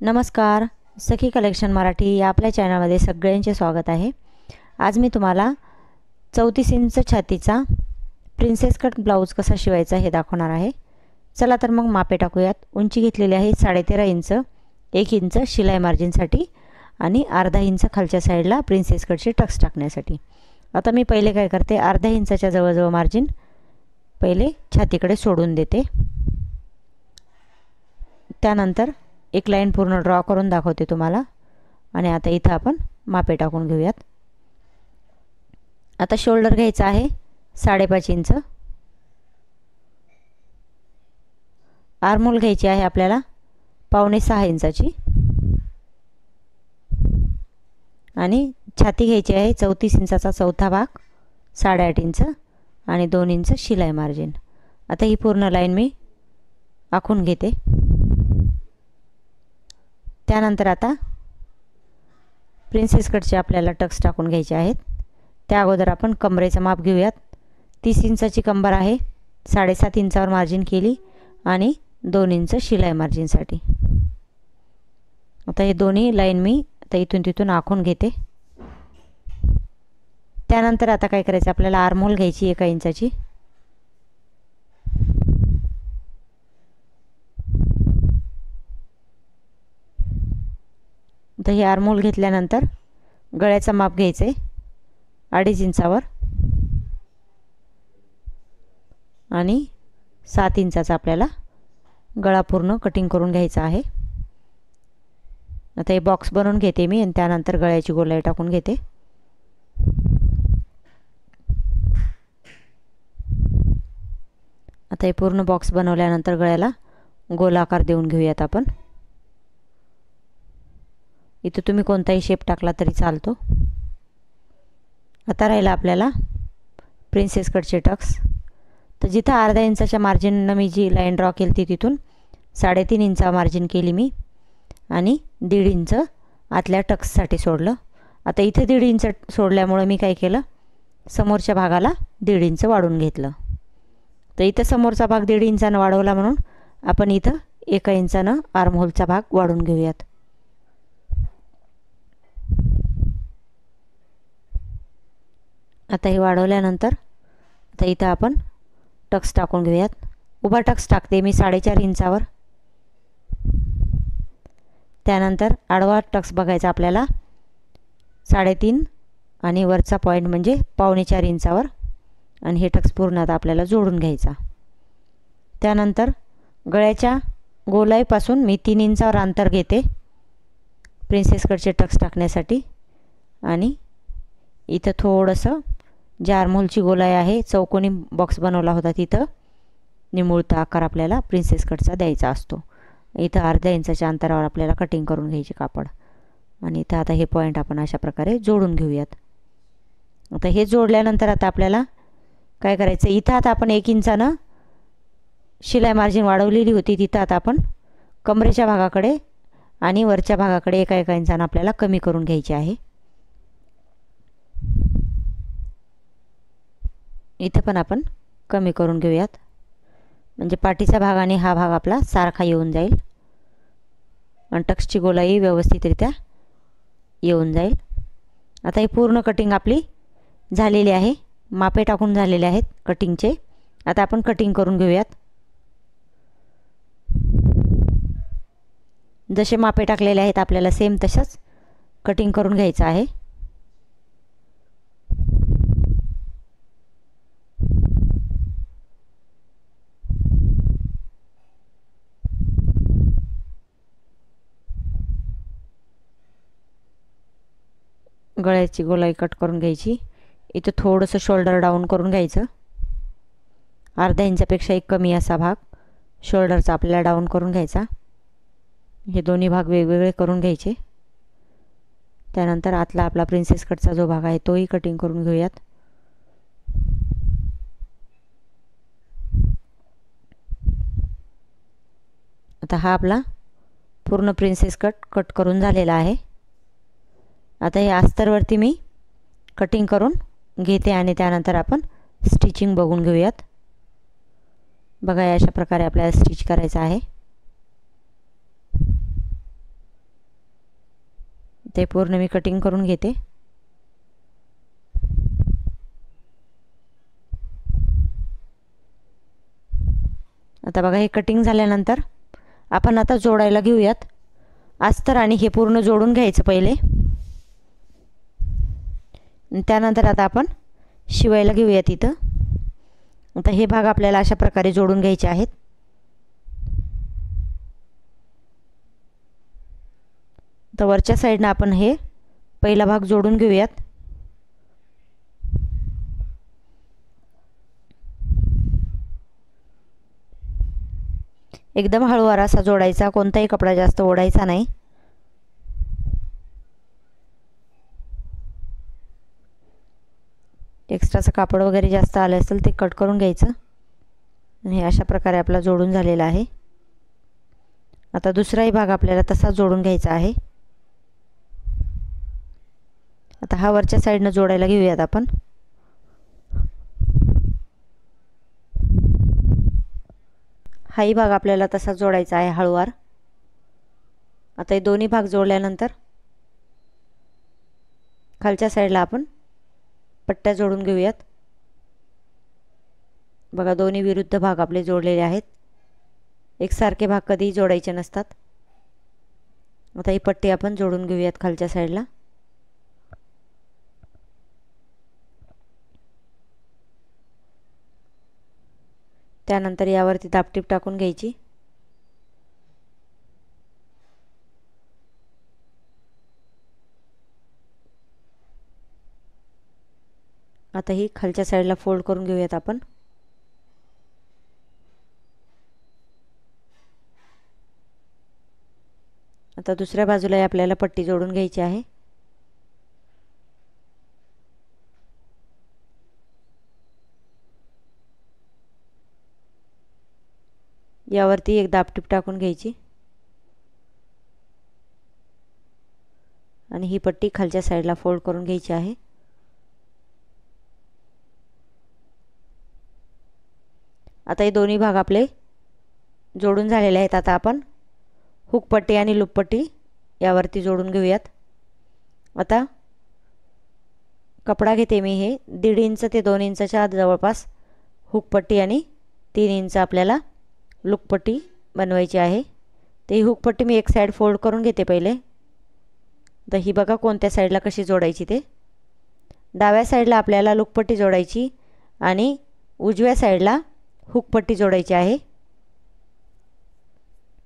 नमस्कार. सखी कलेक्शन मराठी या आपल्या चॅनलमध्ये सगळ्यांचे स्वागत आहे. आज मी तुम्हाला 34 इंच छातीचा प्रिन्सेस कट ब्लाऊज कसा शिवायचा हे दाखवणार आहे. चला तर मग मापे टाकूयात. उंची घेतलेली आहे 13.5 इंच, 1 इंच शिलाई मार्जिनसाठी आणि अर्धा इंच खालच्या साईडला प्रिन्सेस कटचे टक्स टाकण्यासाठी. आता मी पहिले काय करते, अर्धा इंचाच्या जवळजवळ मार्जिन पहिले छातीकडे सोडून देते. त्यानंतर एक लाईन पूर्ण ड्रॉ करून दाखवते तुम्हाला. आणि आता इथं आपण मापे टाकून घेऊयात. आता शोल्डर घ्यायचा आहे 5.5 इंच. आर्महोल घ्यायची आहे आपल्याला 5.25 इंचाची. आणि छाती घ्यायची आहे 34 इंचाचा चौथा भाग 8.5 इंच आणि 2 इंच शिलाई मार्जिन. आता ही पूर्ण लाईन मी आखून घेते. त्यानंतर आता प्रिन्सेस कटचे आपल्याला टक्स टाकून घ्यायचे आहेत. त्या अगोदर आपण कमरेचं माप घेऊयात. 30 इंचाची कंबर आहे, 7.5 इंचावर मार्जिन केली आणि 2 इंच शिलाई मार्जिनसाठी. आता हे दोन्ही लाईन मी आता इथून तिथून आखून घेते. त्यानंतर आता काय करायचं, आपल्याला आर्महोल घ्यायची 1 इंचाची. तर हे आर्महोल घेतल्यानंतर गळ्याचं माप घ्यायचं आहे 2.5 इंचावर आणि 7 इंचाचा आपल्याला गळा पूर्ण कटिंग करून घ्यायचा आहे. आता हे बॉक्स बनवून घेते मी आणि त्यानंतर गळ्याची गोलाई टाकून घेते. आता हे पूर्ण बॉक्स बनवल्यानंतर गळ्याला गोलाकार देऊन घेऊयात आपण. इथे तुम्ही कोणताही शेप टाकला तरी चालतो. आता राहिला आपल्याला प्रिन्सेस कटचे टक्स. तर जिथं अर्धा इंचाच्या मार्जिननं मी जी लाईन ड्रॉ केली ती तिथून 3.5 इंचा मार्जिन केली मी आणि 1.5 इंच आतल्या टक्ससाठी सोडलं. आता इथे 1.5 इंच सोडल्यामुळे मी काय केलं, समोरच्या भागाला 1.5 इंच वाढवून घेतलं. तर इथं समोरचा भाग 1.5 इंचानं वाढवला म्हणून आपण इथं 1 इंचानं आर्महोलचा भाग वाढवून घेऊयात. आता हे वाढवल्यानंतर आता इथं आपण टक्स टाकून घेऊयात. उभा टक्स टाकते मी 4.5 इंचावर. त्यानंतर आडवा टक्स बघायचा आपल्याला 3.5 आणि वरचा पॉईंट म्हणजे 4.25 इंचावर. आणि हे टक्स पूर्ण आता आपल्याला जोडून घ्यायचा. त्यानंतर गळ्याच्या गोलाईपासून मी 3 इंचावर अंतर घेते प्रिन्सेस कटचे टक्स टाकण्यासाठी. आणि इथं थोडंसं जे आर्महोलची गोलाई आहे, चौकोनी बॉक्स बनवला होता, तिथं निमुळता आकार आपल्याला प्रिन्सेस कटचा द्यायचा असतो. इथं अर्ध्या इंचाच्या अंतरावर आपल्याला कटिंग करून घ्यायची कापड. आणि इथं आता हे पॉईंट आपण अशा प्रकारे जोडून घेऊयात. आता हे जोडल्यानंतर आता आपल्याला काय करायचं, इथं आता आपण 1 इंचानं शिलाई मार्जिन वाढवलेली होती, तिथं आता आपण कमरेच्या भागाकडे आणि वरच्या भागाकडे 1 इंचानं आपल्याला कमी करून घ्यायची आहे. इथं पण आपण कमी करून घेऊयात म्हणजे पाठीचा भाग आणि हा भाग आपला सारखा येऊन जाईल आणि टक्सची गोलाई व्यवस्थितरित्या येऊन जाईल. आता ही पूर्ण कटिंग आपली झालेली आहे. मापे टाकून झालेले आहेत कटिंगचे. आता आपण कटिंग करून घेऊयात. जसे मापे टाकलेले आहेत आपल्याला सेम तसंच कटिंग करून घ्यायचं आहे. गळ्याची गोलाई कट करून घ्यायची. इथं थोडंसं शोल्डर डाऊन करून घ्यायचं. अर्ध्या इंचापेक्षा एक कमी असा भाग शोल्डरचा आपल्याला डाऊन करून घ्यायचा. हे दोन्ही भाग वेगवेगळे करून घ्यायचे. त्यानंतर आतला आपला प्रिन्सेस कटचा जो भाग आहे तोही कटिंग करून घेऊयात. आता हा आपला पूर्ण प्रिन्सेस कट करून झालेला आहे. आता हे अस्तरवरती मी कटिंग करून घेते आणि त्यानंतर आपण स्टिचिंग बघून घेऊयात. बघा अशा प्रकारे आपल्याला स्टिच करायचं आहे. ते पूर्ण मी कटिंग करून घेते। आता बघा हे कटिंग झाल्यानंतर आपण आता जोडायला घेऊयात अस्तर आणि हे पूर्ण जोडून घ्यायचं पहिले। त्यानंतर आता आपण शिवायला घेऊयात इथं। आता हे भाग आपल्याला अशा प्रकारे जोडून घ्यायचे आहेत। तर वरच्या साईडने आपण हे पहिला भाग जोडून घेऊयात। एकदम हळूवार असा जोडायचा, कोणताही कपडा जास्त ओढायचा नाही। एक्स्ट्राचं कापड वगैरे जास्त आलं असेल ते कट करून घ्यायचं आणि हे अशा प्रकारे आपला जोडून झालेला आहे। आता दुसराही भाग आपल्याला तसा जोडून घ्यायचा आहे। आता हा वरच्या साईडने जोडायला घेऊयात आपण। हाही भाग आपल्याला तसा जोडायचा आहे हळूवार। आता हे दोन्ही भाग जोडल्यानंतर खालच्या साईडला आपण पट्ट्या जोडून घेऊयात। बघा दोन्ही विरुद्ध भाग आपले जोडलेले आहेत। एकसारखे भाग कधीही जोडायचे नसतात। आता ही पट्टी आपण जोडून घेऊयात खालच्या साईडला। त्यानंतर यावरती दाबटीप टाकून घ्यायची। आता ही खालच्या साईडला फोल्ड करून घेऊयात आपण। आता दुसऱ्या बाजूला आपल्याला पट्टी जोडून घ्यायची आहे। यावरती एक दाबटीप टाकून घ्यायची आणि ही पट्टी खालच्या साईडला फोल्ड करून घ्यायची आहे। आता हे दोन्ही भाग आपले जोडून झालेले आहेत। आता आपण हुक पट्टी आणि लूप पट्टी यावरती जोडून घेऊयात। आता कपडा घेते मी हे 1.5 इंच ते 2 इंचच्या जवळपास हुक पट्टी आणि 3 इंच आपल्याला लूप पट्टी बनवायची आहे। ते हुक पट्टी मी एक साइड फोल्ड करून घेते पहिले। तर ही बघा कोणत्या साईडला कशी जोडायची ते। डाव्या साईडला आपल्याला लूप पट्टी जोडायची आणि उजव्या साईडला हुक पट्टी जोडायची आहे।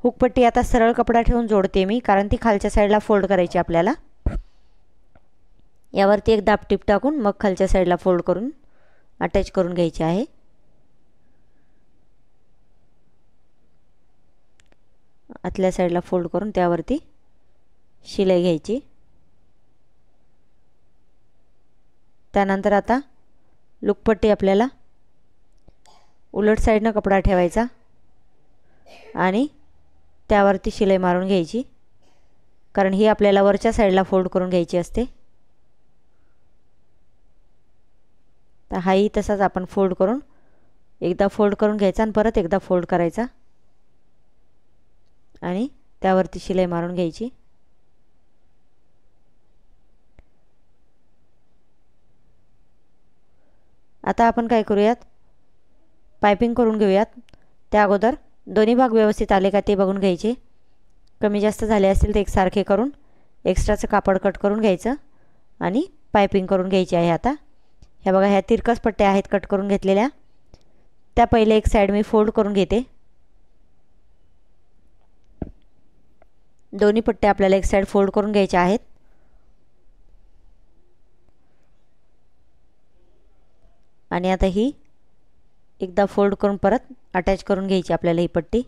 हुक पट्टी आता सरळ कपडा ठेवून जोडते मी, कारण ती खालच्या साईडला फोल्ड करायची आपल्याला। यावरती एक दाबटीप टाकून मग खालच्या साईडला फोल्ड करून अटॅच करून घ्यायची आहे। आतल्या साईडला फोल्ड करून त्यावरती शिलाई घ्यायची। त्यानंतर आता लूप पट्टी आपल्याला उलट साईडने कपडा ठेवायचा आणि त्यावरती शिलाई मारून घ्यायची, कारण ही आपल्याला वरच्या साईडला फोल्ड करून घ्यायची असते। तर हाही तसाच आपण फोल्ड करून एकदा फोल्ड करून घ्यायचा आणि परत एकदा फोल्ड करायचा आणि त्यावरती शिलाई मारून घ्यायची। आता आपण काय करूयात, पाइपिंग करून घेऊयात। त्या अगोदर दोन्ही भाग व्यवस्थित आले का ते बघून घ्यायचे। कमी जास्त झाले असतील तर एकसारखे करून एक्स्ट्राचं कापड कट करून घ्यायचं आणि पाइपिंग करून घ्यायची आहे। आता ह्या बघा ह्या तिरकस पट्ट्या आहेत कट करून घेतलेल्या, त्या पहिले एक साइड मी फोल्ड करून घेते। दोन्ही पट्ट्या आपल्याला एक साइड फोल्ड करून घ्यायच्या आहेत आणि आता ही एकदा फोल्ड करून परत अटॅच करून घ्यायची आपल्याला ही पट्टी।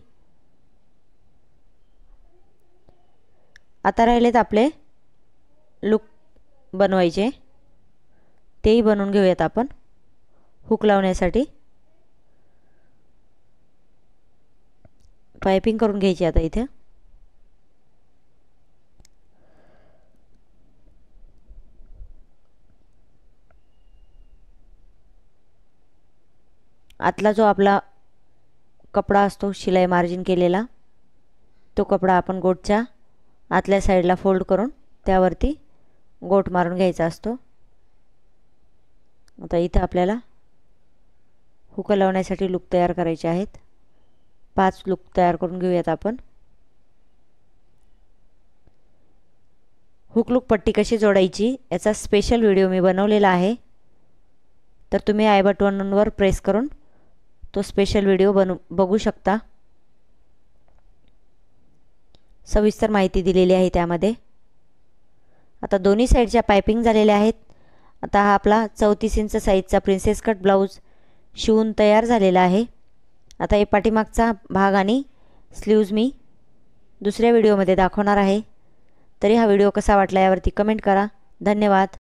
आता राहिलेत आपले लूप बनवायचे, तेही बनवून घेऊयात आपण। हुक लावण्यासाठी पाइपिंग करून घ्यायची। आता इथे आतला जो आपला कपडा असतो शिलाई मार्जिन केलेला, तो कपडा आपण गोटच्या आतल्या साईडला फोल्ड करून त्यावरती गोट मारून घ्यायचा असतो। आता इथं आपल्याला हुक लावण्यासाठी लूप तयार करायचे आहेत। 5 लूप तयार करून घेऊयात आपण। हुक लूप पट्टी कशी जोडायची याचा स्पेशल व्हिडिओ मी बनवलेला आहे, तर तुम्ही आय बटनवर प्रेस करून तो स्पेशल व्हिडिओ बघू शकता। सविस्तर माहिती दिलेली आहे त्यामध्ये। आता दोन्ही साईडच्या पाइपिंग झालेल्या आहेत। आता हा आपला 34 इंच साईजचा प्रिन्सेस कट ब्लाउज शिवून तयार झालेला आहे। आता हे पाठीमागचा भाग आणि स्लीव्ज मी दुसऱ्या व्हिडिओमध्ये दाखवणार आहे। तरी हा व्हिडिओ कसा वाटला यावरती कमेंट करा। धन्यवाद।